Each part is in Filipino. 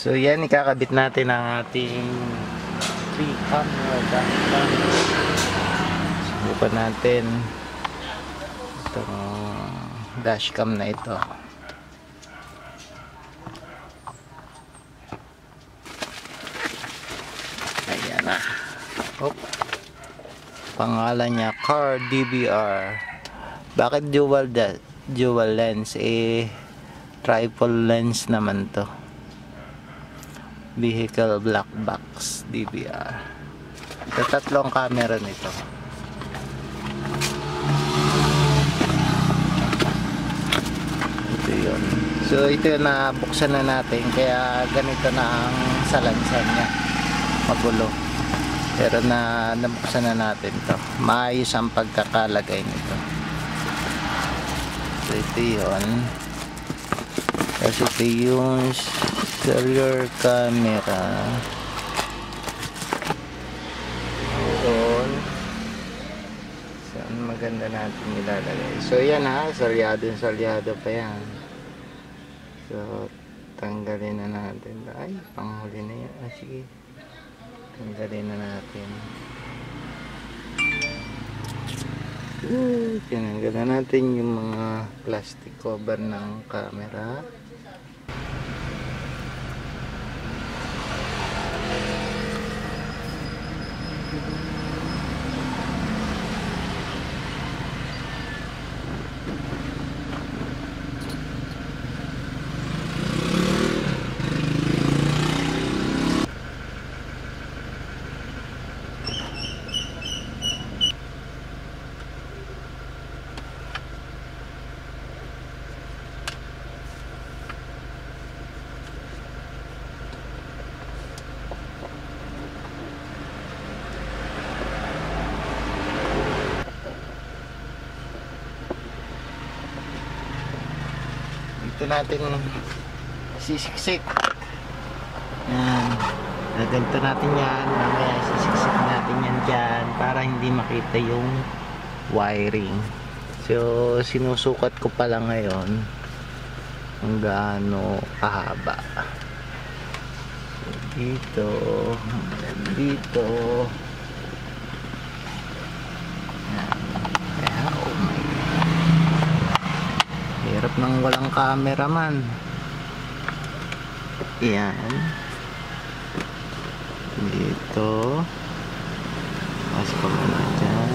So yan, ikakabit natin ang ating 3 camera dashcam. Subukan natin itong dashcam na ito. Ayan na. Hop. Pangalan niya Car DVR. Bakit dual lens? Triple lens naman to. Vehicle black box DVR. Ito, tatlong camera nito. Ito yun. So ito na buksan na natin, kaya ganito na ang salansan niya, magulo. Pero nabuksan na natin to. Maayos ang pagkakalagay nito. So ito yun. Kasi ito yung cellular camera. Doon. Saan maganda natin nilalagay. So yan ha, salyado pa yan. So tanggalin na natin. Ay, panghuli na yan. Sige, tanggalin na natin. Tinanggal na natin yung mga plastic cover ng camera. Ito natin sisiksik. Yan. Ganito natin yan. Mamaya sisiksik natin yan dyan para hindi makita yung wiring. So sinusukat ko pala ngayon kung gaano kahaba. So, dito. Dito. Hirap nang walang cameraman. Yan. Dito. Mas pa muna dyan.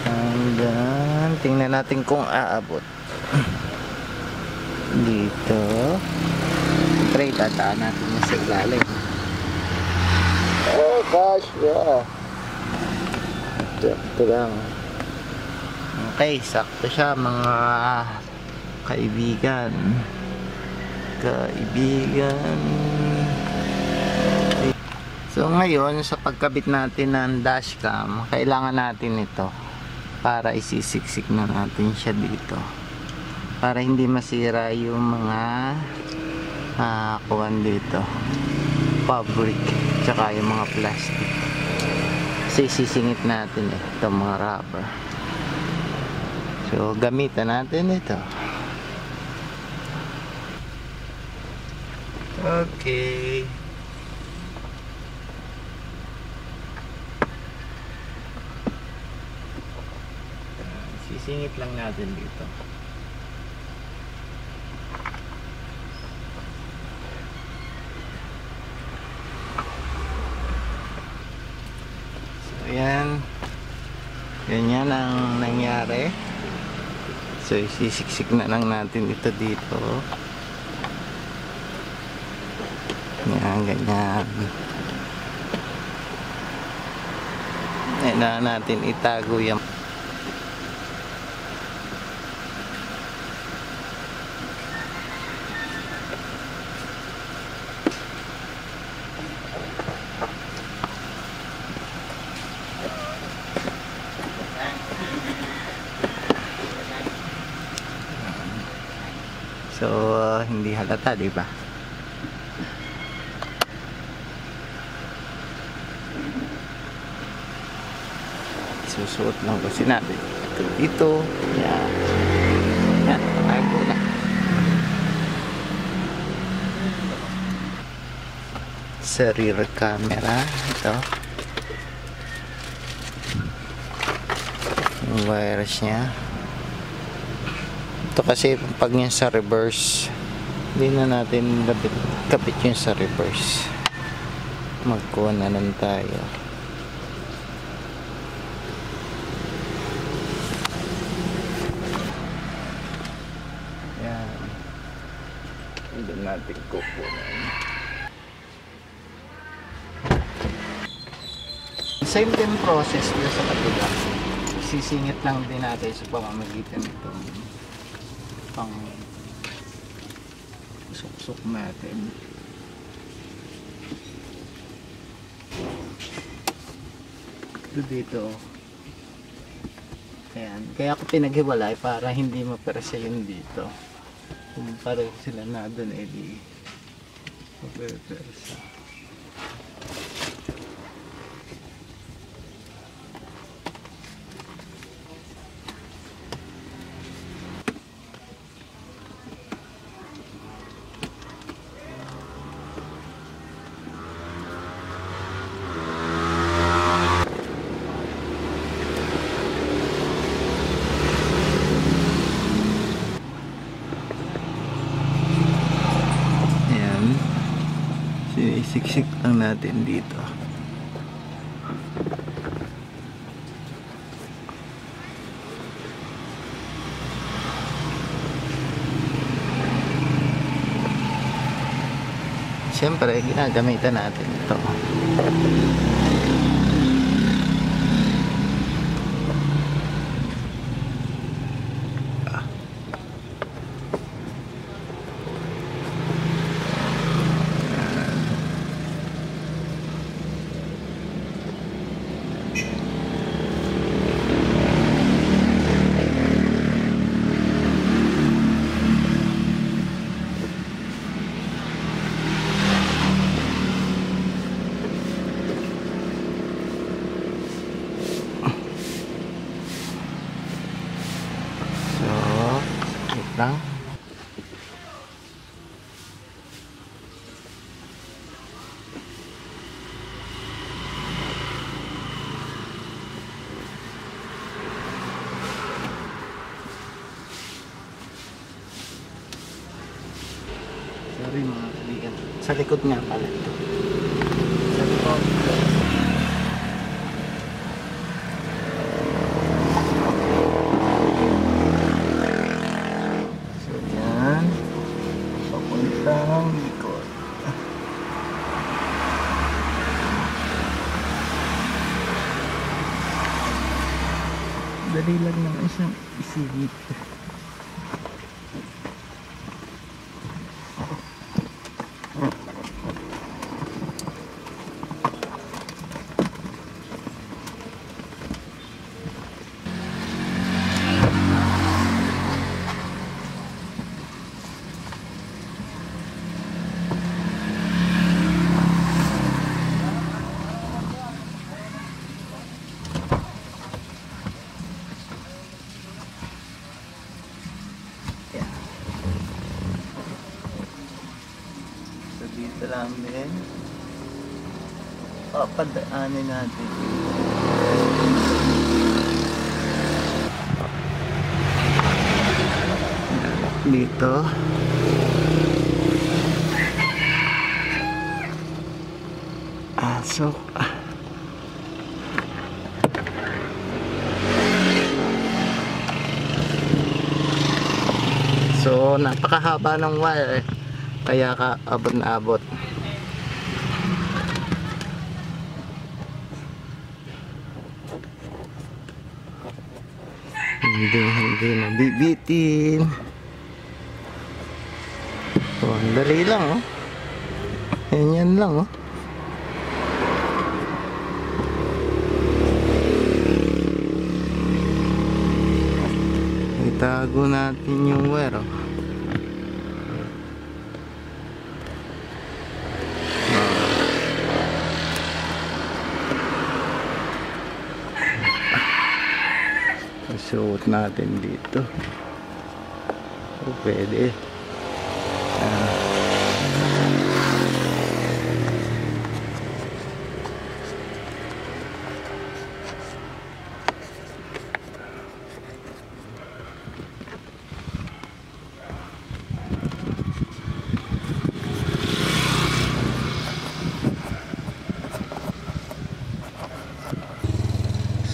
Hanggang. Tingnan natin kung aabot. Dito. Siyempre, tataan natin yung sa ilalim. Oh gosh, yeah. Ito lang. Okay, sakto siya mga kaibigan. So ngayon, sa pagkabit natin ng dashcam, kailangan natin ito para isisiksik na natin siya dito. Para hindi masira yung mga kuwan dito. Fabric, tsaka yung mga plastic. Kasi sisingit natin itong mga rubber. So, gamitan natin ito. Okay. Sisingit lang natin dito. So, yan. Ganyan ang nangyari. So, isisiksik na lang natin ito dito. Yan, ganyan. Kailangan natin itago yung hindi halata, di ba? Susuot lang ko sinabi. Ito dito. Yan. Yan. Pakago na. sa rear camera. Ito. Yung wires niya. Ito kasi pag yan sa reverse, hindi na natin kapit yung sa reverse. Magkuha na lang tayo. Yan. Hindi natin kukunin. Same din process na sa kabila. Sisingit lang din natin sa pamamagitan nito pang suksok natin. Ito dito. Ayan. Kaya ako pinaghiwalay para hindi mapersa yun dito. Kung pareho sila na doon, di mapersa. Siksik lang natin dito. Siyempre, ginagamitan natin ito. Lang. Sorry mga kaibigan. Sa likod nga pala ito. Sa likod. Dali lang naman siyang isigit. Dito lang din. Padaanin natin. Dito. So napakahaba ng wire. Kaya ka abot na abot. Hindi nabibitin. Oh, dali lang oh. Yan lang oh. Itago natin yung wire oh. Suot natin dito. O pwede.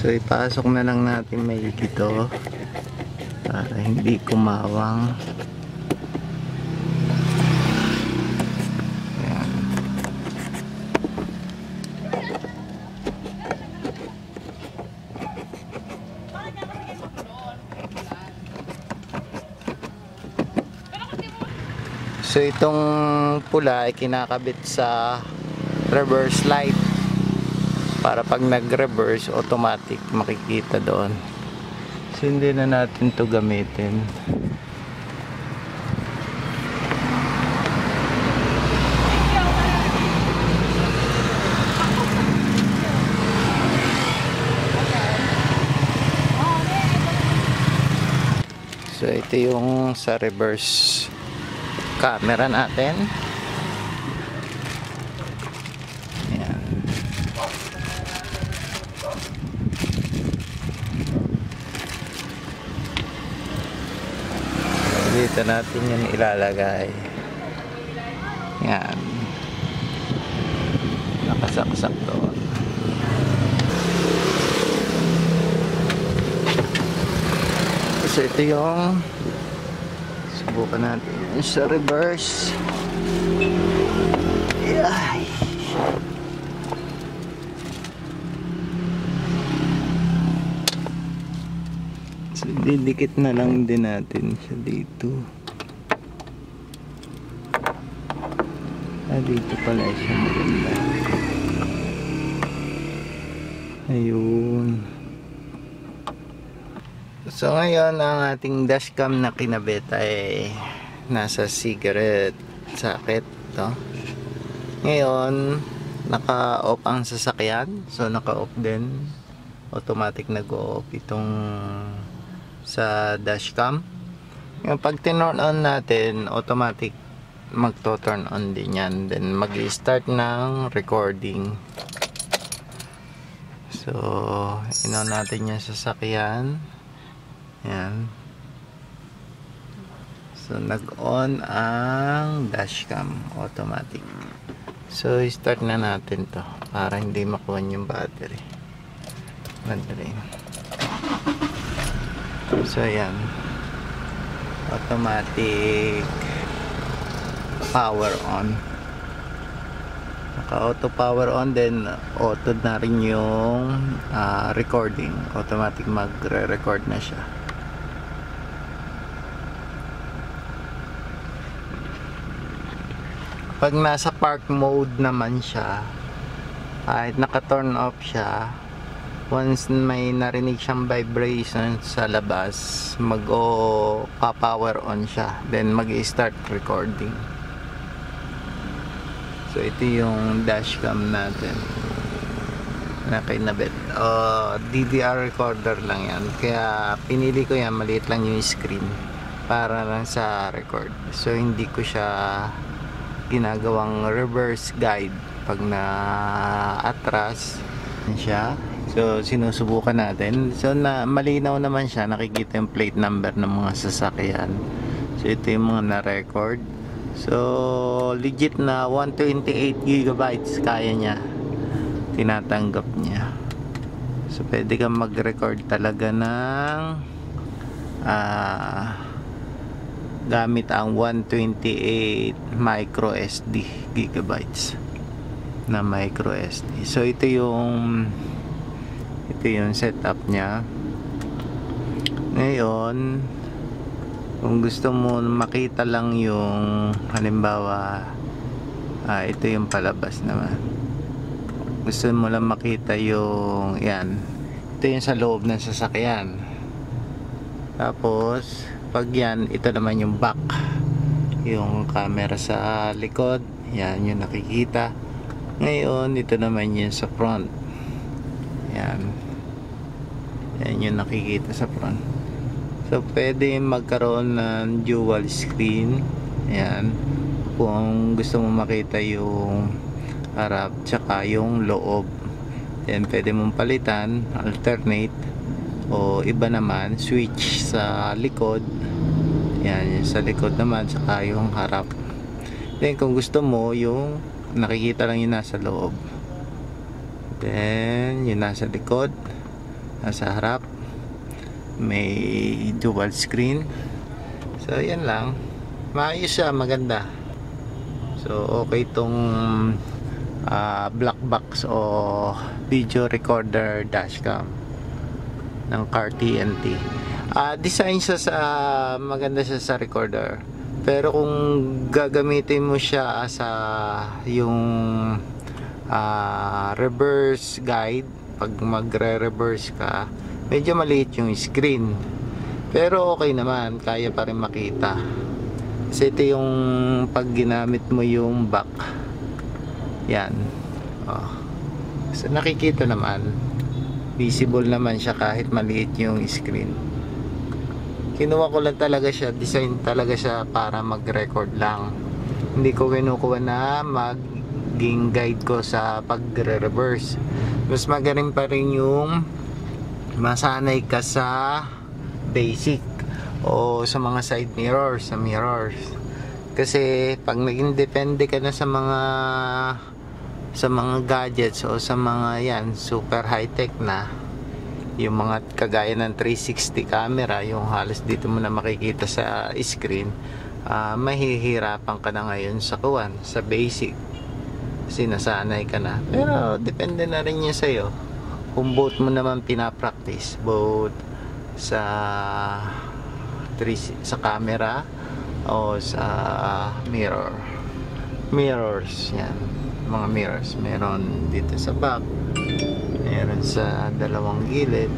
So ipasok na lang natin maigi to para hindi kumawang. Ayan. So itong pula ay kinakabit sa reverse light para pag nag-reverse automatic makikita doon. So hindi na natin to gamitin. So ito yung sa reverse camera natin. Ayan. Dito natin yung ilalagay. Ayan. Nakasaksak doon. So ito yung subukan natin sa reverse. Ay. So didikit na lang din natin siya dito. Dito pala siya maganda. Ayun. So ngayon ang ating dashcam na kinabit ay nasa cigarette socket to. Ngayon naka-off ang sasakyan, so naka-off din, automatic nag-off itong sa dashcam. Yung pag turn on natin, automatic magto-turn on din yan, then mag-start ng recording. So ino natin yung sasakyan. Yan. So nag-on ang dashcam automatic. So start na natin to para hindi makuha yung battery. Madali. So yan. Automatic power on. Naka-auto power on, then auto na rin yung recording. Automatic magre-record na siya. Pag nasa park mode naman siya, kahit naka-turn off siya, once may narinig siyang vibration sa labas, pa-power on siya, then mag-start recording. So ito yung dashcam natin na kinabit. DVR recorder lang yan, kaya pinili ko yan, maliit lang yung screen para lang sa record. So hindi ko siya ginagawang reverse guide pag na-atras siya. So sinusubukan natin. So malinaw naman siya, nakikita yung plate number ng mga sasakyan. So ito yung mga na-record. So legit na 128 gigabytes kaya niya, tinatanggap niya. So pwede kang mag-record talaga ng gamit ang 128 micro SD gigabytes na micro SD. So ito yung setup niya. Ngayon kung gusto mo makita lang yung halimbawa ito yung palabas naman, gusto mo lang makita yung yan, ito yung sa loob ng sasakyan. Tapos pag yan, ito naman yung back, yung camera sa likod, yan yung nakikita. Ngayon ito naman yung sa front, yan yung nakikita sa front. So pwede magkaroon ng dual screen, yan, kung gusto mo makita yung harap tsaka yung loob. Then pwede mong palitan, alternate, o iba naman switch sa likod, yan, yung sa likod naman tsaka yung harap. Then kung gusto mo yung nakikita lang yung nasa loob, then yung nasa likod, nasa harap, may dual screen. So yan lang, maayos siya, maganda. So okay tong black box o video recorder dashcam ng Car TNT. Design siya sa maganda siya sa recorder, pero kung gagamitin mo siya sa yung reverse guide, pag magre-reverse ka, medyo maliit yung screen, pero okay naman, kaya pa rin makita. Kasi ito yung pag ginamit mo yung back, yan, so nakikita naman, visible naman siya kahit maliit yung screen. Kinuha ko lang talaga siya, design talaga siya para mag-record lang, hindi ko kinukuha na maging guide ko sa pagre-reverse. Mas magaling pa rin yung masanay ka sa basic o sa mga side mirrors, sa mirrors. Kasi pag naging depende ka na sa mga gadgets o sa mga yan super high tech na, yung mga kagaya ng 360 camera, yung halos dito mo na makikita sa screen, mahihirapan ka na ngayon sa kuwan, sa basic, kasi nasanay ka na. Pero depende na rin yun sa'yo, kung both mo naman pinapractice, both sa camera o sa mirrors, yan, mga mirrors meron dito sa back, meron sa dalawang gilid,